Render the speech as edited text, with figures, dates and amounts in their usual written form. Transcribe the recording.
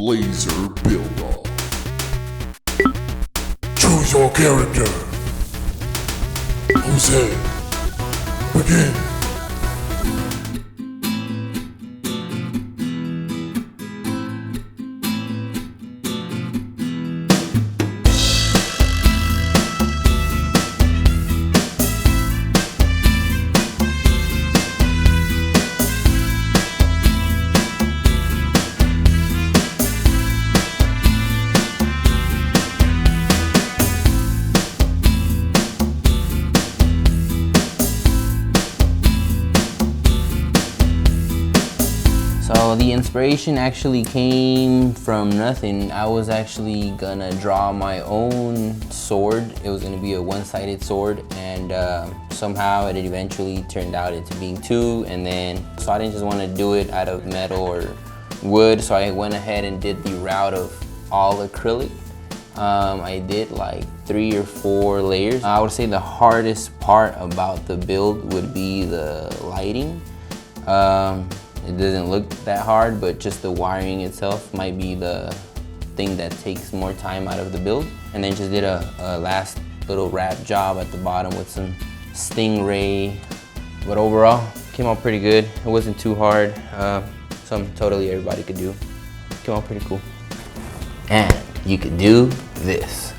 laser build-off. Choose your character. Jose, begin. So the inspiration actually came from nothing. I was actually gonna draw my own sword. It was gonna be a one-sided sword, and somehow it eventually turned out into being two. And then, so I didn't just want to do it out of metal or wood, so I went ahead and did the route of all acrylic. I did like 3 or 4 layers. I would say the hardest part about the build would be the lighting. It doesn't look that hard, but just the wiring itself might be the thing that takes more time out of the build. And then just did a last little wrap job at the bottom with some stingray. But overall, came out pretty good. It wasn't too hard. Something totally everybody could do. Came out pretty cool. And you could do this.